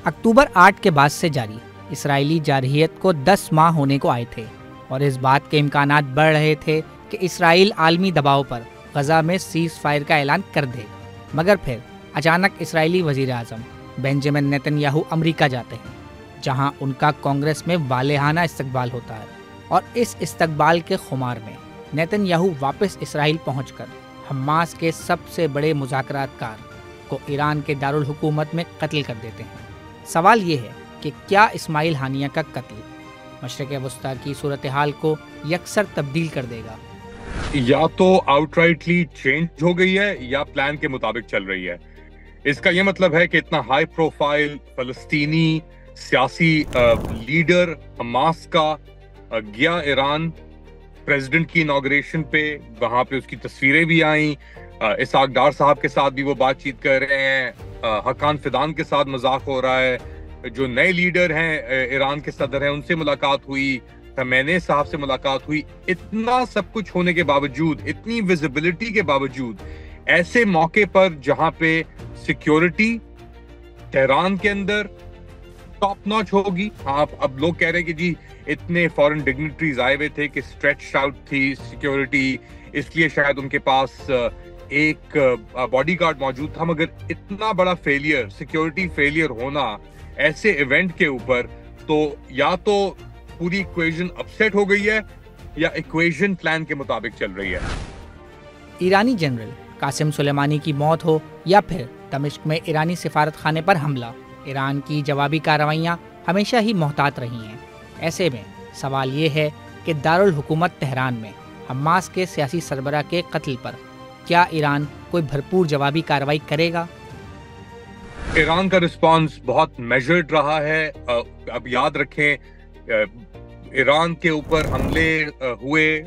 اکتوبر 8 کے بعد سے جاری اسرائیلی جارحیت کو 10 ماہ ہونے کو آئے تھے اور اس بات کے امکانات بڑھ رہے تھے کہ اسرائیل عالمی دباؤ پر غزہ میں سیز فائر کا اعلان کر دے، مگر پھر اچانک اسرائیلی وزیر اعظم بنجامن نیتن یاہو امریکہ جاتے ہیں، جہاں ان کا کانگریس میں والہانہ استقبال ہوتا ہے، اور اس استقبال کے خمار میں نیتن یاہو واپس اسرائیل پہنچ کر حماس کے سب سے بڑے مذاکرات کار کو ایران کے دارالحکومت میں قتل کر دیتے ہیں۔ سوال یہ ہے کہ کیا اسماعیل ہانیہ کا قتل مشرق وسطیٰ کی صورتحال کو یکسر تبدیل کر دے گا؟ یا تو آؤٹ رائٹلی چینج ہو گئی ہے یا پلان کے مطابق چل رہی ہے۔ اس کا یہ مطلب ہے کہ اتنا ہائی پروفائل فلسطینی سیاسی لیڈر حماس کا گیا ایران پریزیڈنٹ کی انوگریشن پہ، وہاں پہ اس کی تصویریں بھی آئیں، اسحاق ڈار صاحب کے ساتھ بھی وہ بات چیت کر رہے ہیں، حقان فدان کے ساتھ مذاق ہو رہا ہے، جو نئے لیڈر ہیں ایران کے صدر ہیں ان سے ملاقات ہوئی، خمینی صاحب سے ملاقات ہوئی۔ اتنا سب کچھ ہونے کے باوجود، اتنی ویزیبلٹی کے باوجود، ایسے موقع پر جہاں پہ سیکیورٹی تہران کے اندر ٹاپ ناچ ہوگی، ہاں اب لوگ کہہ رہے ہیں کہ جی اتنے فورن ڈگنیٹریز آئے ہوئے تھے کہ اسٹریچ آؤٹ تھی سیکیورٹی، اس لیے شاید ان کے پاس ایک باڈی گارڈ موجود تھا، مگر اتنا بڑا فیلئر، سیکیورٹی فیلئر ہونا ایسے ایونٹ کے اوپر، تو یا تو پوری ایکویژن اپسیٹ ہو گئی ہے یا ایکویژن پلان کے مطابق چل رہی ہے۔ ایرانی جنرل قاسم سلیمانی کی موت ہو یا پھر دمشق میں ایرانی سفارت خانے پر حملہ، ایران کی جوابی کارروائیاں ہمیشہ ہی محتاط رہی ہیں۔ ایسے میں سوال یہ ہے کہ دارالحکومت تہران میں حماس کے سیاسی سربراہ کے قتل پر کیا ایران کوئی بھرپور جوابی کارروائی کرے گا؟ ایران کا رسپانس بہت میجرڈ رہا ہے۔ اب یاد رکھیں ایران کے اوپر حملے ہوئے،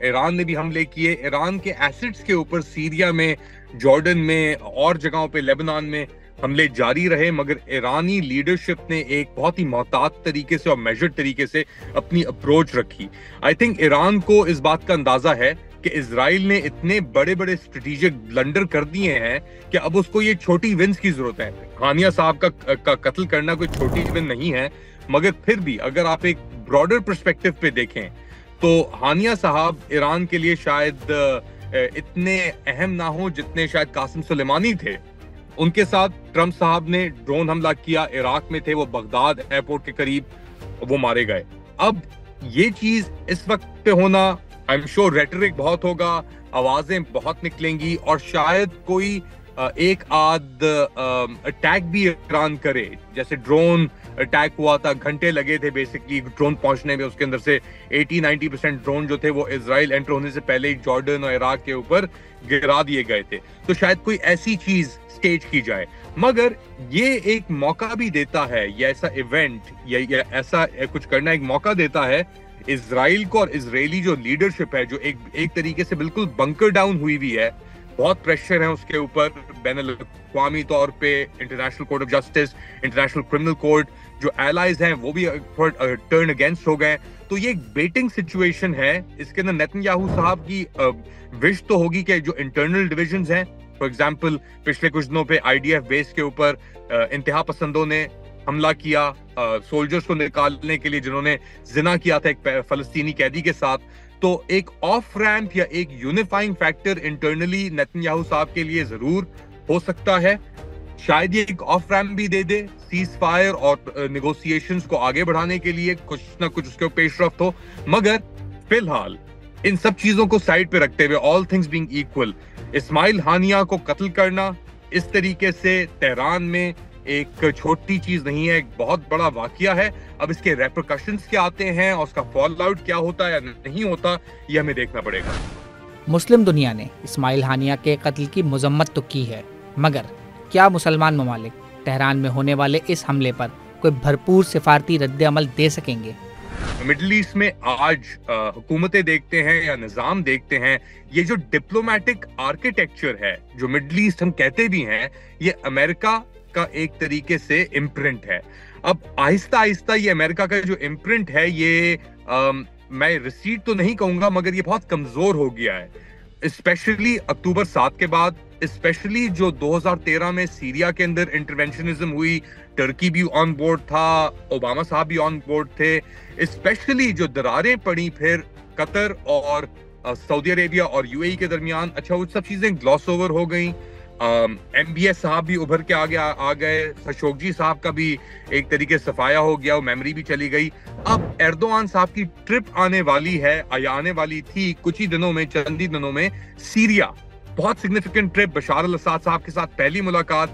ایران نے بھی حملے کیے، ایران کے ایسٹس کے اوپر سیریا میں، جارڈن میں اور جگہوں پہ لیبنان میں حملے جاری رہے، مگر ایرانی لیڈرشپ نے ایک بہت ہی محتاط طریقے سے اور میجرڈ طریقے سے اپنی اپروچ رکھی۔ آئی تھنک ایران کو اس بات کا اندازہ ہے کہ اسرائیل نے اتنے بڑے بڑے اسٹریٹجک بلنڈر کر دیے ہیں کہ اب اس کو یہ چھوٹی ونز کی ضرورت ہے۔ ہانیہ صاحب کا قتل کرنا کوئی چھوٹی ون نہیں ہے، مگر پھر بھی اگر آپ ایک براڈر پرسپیکٹو پہ دیکھیں تو ہانیہ صاحب ایران کے لیے شاید اتنے اہم نہ ہوں جتنے شاید قاسم سلیمانی تھے۔ ان کے ساتھ ٹرمپ صاحب نے ڈرون حملہ کیا، عراق میں تھے وہ، بغداد ایئرپورٹ کے قریب وہ مارے گئے۔ اب یہ چیز اس وقت پہ ہونا، آئی ایم شیور ریٹرک بہت ہوگا، آوازیں بہت نکلیں گی، اور شاید کوئی ایک آدھ اٹیک بھی ایران کرے، جیسے ڈرون اٹیک ہوا تھا، گھنٹے لگے تھے بیسکلی ڈرون پہنچنے میں، اس کے اندر سے 80-90% ڈرون جو تھے وہ اسرائیل انٹر ہونے سے پہلے ہی جارڈن اور عراق کے اوپر گرا دیے گئے تھے، تو شاید کوئی ایسی چیز سٹیج کی جائے۔ مگر یہ ایک موقع بھی دیتا ہے، یا ایسا ایونٹ یا ایسا کچھ کرنا ایک موقع دیتا ہے اسرائیل کو، اور اسرائیلی جو لیڈرشپ ہے جو ایک طریقے سے بالکل بنکر ڈاؤن ہوئی بھی ہے، بہت پریشر ہے اس کے اوپر بین الاقوامی طور پہ، international court of justice, international criminal court, جو ایلائز ہیں وہ بھی ٹرن اگینسٹ ہو گئے، تو یہ ایک بیٹنگ سچویشن ہے۔ اس کے اندر نیتن یاہو صاحب کی وش تو ہوگی کہ جو انٹرنل ڈویژنز ہیں، فار ایگزامپل پچھلے کچھ دنوں پہ آئی ڈی ایف بیس کے اوپر انتہا پسندوں نے حملہ کیا سولجرز کو نکالنے کے لیے، جنہوں نے زنا کیا تھا ایک فلسطینی قیدی کے ساتھ، تو ایک آف ریمپ یا ایک unifying factor internally Nitin Yahoo صاحب کے لیے ضرور ہو سکتا ہے۔ شاید یہ ایک آف ریمپ بھی دے دے سیز فائر اور نیگوسیشنز کو آگے بڑھانے کے لیے، کچھ نہ کچھ اس کے پیش رفت ہو، مگر فی الحال ان سب چیزوں کو سائڈ پہ رکھتے ہوئے، آل تھنگز بینگ ایکول، اسماعیل ہانیہ کو قتل کرنا اس طریقے سے تہران میں ایک چھوٹی چیز نہیں ہے، ایک بہت بڑا واقعہ ہے۔ اب اس کے ریپرکشنز کیا آتے ہیں اور اس کا فال آؤٹ کیا ہوتا ہے یا نہیں ہوتا، یہ ہمیں دیکھنا پڑے گا۔ مسلم دنیا نے اسماعیل ہانیہ کے قتل کی مذمت تو کی ہے، مگر کیا مسلمان ممالک تہران میں ہونے والے اس حملے پر کوئی بھرپور سفارتی رد عمل دے سکیں گے؟ مڈل ایسٹ میں آج حکومتیں دیکھتے ہیں یا نظام دیکھتے ہیں، یہ جو ڈپلومیٹک آرکیٹیکچر ہے جو مڈل ایسٹ ہم کہتے بھی ہیں، یہ امریکہ کا ایک طریقے سے امپرنٹ ہے۔ اب آہستہ آہستہ یہ امریکہ کا جو امپرنٹ ہے، یہ میں ریسیٹ تو نہیں کہوں گا، مگر یہ بہت کمزور ہو گیا ہے، اسپیشلی اکتوبر 7 کے بعد، اسپیشلی جو 2013 میں سیریا کے اندر انٹرونشنزم ہوئی, ٹرکی بھی آن بورڈ تھا, اوباما صاحب بھی آن بورڈ تھے, اسپیشلی جو دراریں پڑی پھر قطر اور سعودی عربیہ اور یو اے ای کے درمیان, اچھا وہ سب چیزیں گلاس اوور ہو گئیں. ایم بی ایس صاحب بھی ابھر کے آ گئے, خشوگی صاحب کا بھی ایک طریقے سے صفایا ہو گیا, وہ میموری بھی چلی گئی. اب ایردوان صاحب کی ٹرپ آنے والی ہے, آنے والی تھی کچھ ہی دنوں میں, چند ہی دنوں میں, سیریا. بہت سگنیفیکنٹ ٹرپ, بشار الاسد صاحب کے ساتھ پہلی ملاقات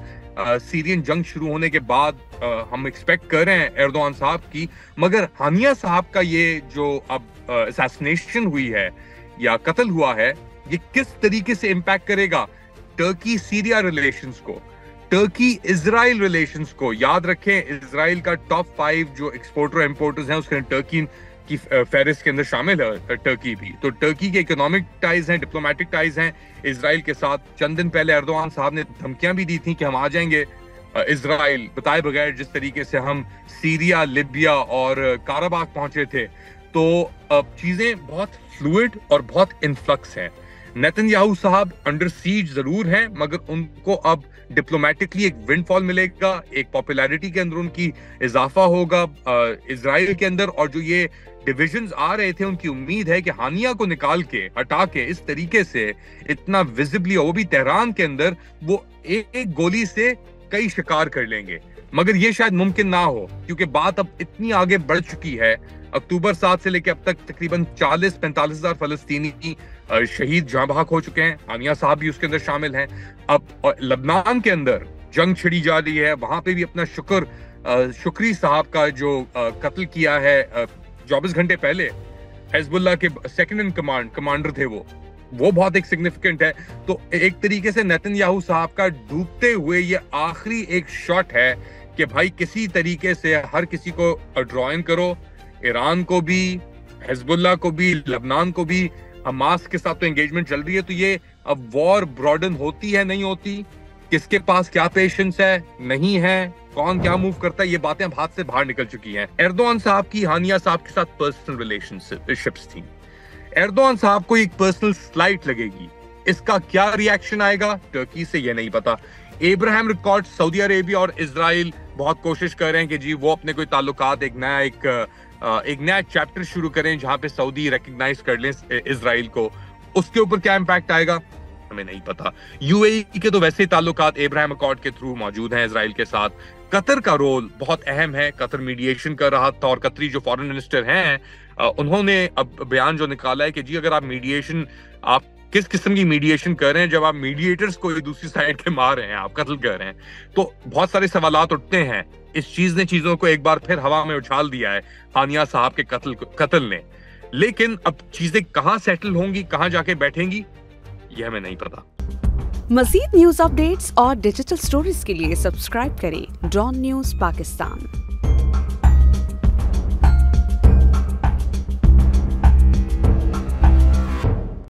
سیرین جنگ شروع ہونے کے بعد ہم ایکسپیکٹ کر رہے ہیں ایردوان صاحب کی. مگر ہانیہ صاحب کا یہ جو اب اساسینیشن ہوئی ہے یا قتل ہوا ہے, یہ کس طریقے سے امپیکٹ کرے گا ٹرکی سیریا ریلیشنز کو, ٹرکی اسرائیل ریلیشنز کو. یاد رکھیں اسرائیل کا ٹاپ 5 جو ایکسپورٹر امپورٹرز ہیں اس کے ٹرکی کی فہرست کے اندر شامل ہے ٹرکی بھی. تو ٹرکی کے اکنامک ٹائز ہیں, ڈپلومیٹک ٹائز ہیں اسرائیل کے ساتھ. چند دن پہلے ایردوان صاحب نے دھمکیاں بھی دی تھیں کہ ہم آ جائیں گے اسرائیل بتائے بغیر, جس طریقے سے ہم سیریا, لیبیا اور کاراباخ پہنچے تھے. تو چیزیں بہت فلوئڈ اور بہت انفلکس ہیں. نیتن یاہو صاحب انڈر سیج ضرور ہیں, مگر ان کو اب ڈپلومیٹکلی ایک ونڈ فال ملے گا, ایک پاپولیرٹی کے اندر ان کی اضافہ ہوگا اسرائیل کے اندر. اور جو یہ ڈویژنز آ رہے تھے, ان کی امید ہے کہ ہانیہ کو نکال کے, ہٹا کے اس طریقے سے اتنا ویزبلی, وہ بھی تہران کے اندر, وہ ایک گولی سے کئی شکار کر لیں گے. مگر یہ شاید ممکن نہ ہو, کیونکہ بات اب اتنی آگے بڑھ چکی ہے. اکتوبر 7 سے لے کے اب تک تقریباً 40-45 ہزار فلسطینی شہید جاں بحق ہو چکے ہیں, ہانیہ صاحب بھی اس کے اندر شامل ہیں. اب لبنان کے اندر جنگ چھڑی جا رہی ہے, وہاں پہ بھی اپنا شکری صاحب کا جو قتل کیا ہے 24 گھنٹے پہلے, حزب اللہ کے سیکنڈ ان کمانڈر تھے وہ بہت ایک سگنیفیکنٹ ہے. تو ایک طریقے سے نیتن یاہو صاحب کا ڈوبتے ہوئے یہ آخری ایک شاٹ ہے کہ بھائی کسی طریقے سے ہر کسی کو ڈرائن کرو, ایران کو بھی, حزب اللہ کو بھی, لبنان کو بھی. حماس کے ساتھ تو انگیجمنٹ چل رہی ہے, تو یہ اب وار براڈن ہوتی ہے نہیں ہوتی, کس کے پاس کیا پیشنس ہے نہیں ہے, کون کیا موو کرتا ہے, یہ باتیں اب ہاتھ سے باہر نکل چکی ہیں. ایردوان صاحب کی ہانیہ صاحب کے ساتھ پرسنل ریلیشنشپس تھیں. ایردوان صاحب کو ایک پرسنل سلائٹ لگے گی, اس کا کیا ری ایکشن آئے گا ٹرکی سے یہ نہیں پتا. ابراہیم ریکارڈ سعودی عربیہ اور اسرائیل بہت کوشش کر رہے ہیں کہ جی وہ اپنے کوئی تعلقات ایک نیا چیپٹر شروع کریں جہاں پہ سعودی ریکگنائز کر لیں اسرائیل کو. اس کے اوپر کیا امپیکٹ آئے گا ہمیں نہیں پتا. یو اے ای کے تو ویسے ہی تعلقات ابراہیم اکارڈ کے تھرو موجود ہیں اسرائیل کے ساتھ. قطر کا رول بہت اہم ہے, قطر میڈیشن کر رہا تھا, اور قطری جو فارن منسٹر ہیں انہوں نے اب بیان جو نکالا ہے کہ جی اگر آپ کس قسم کی میڈیشن کر رہے ہیں جب آپ میڈیٹرز کو دوسری سائڈ کے مار رہے ہیں, آپ قتل کر رہے ہیں. تو بہت سارے سوالات اٹھتے ہیں. اس چیز نے چیزوں کو ایک بار پھر ہوا میں اچھال دیا ہے ہانیہ صاحب کے قتل نے. لیکن اب چیزیں کہاں سیٹل ہوں گی, کہاں جا کے بیٹھیں گی, یہ ہمیں نہیں پتا. مزید نیوز اپ ڈیٹس اور ڈیجیٹل سٹوریز کے لیے سبسکرائب کریں ڈان نیوز پاکستان.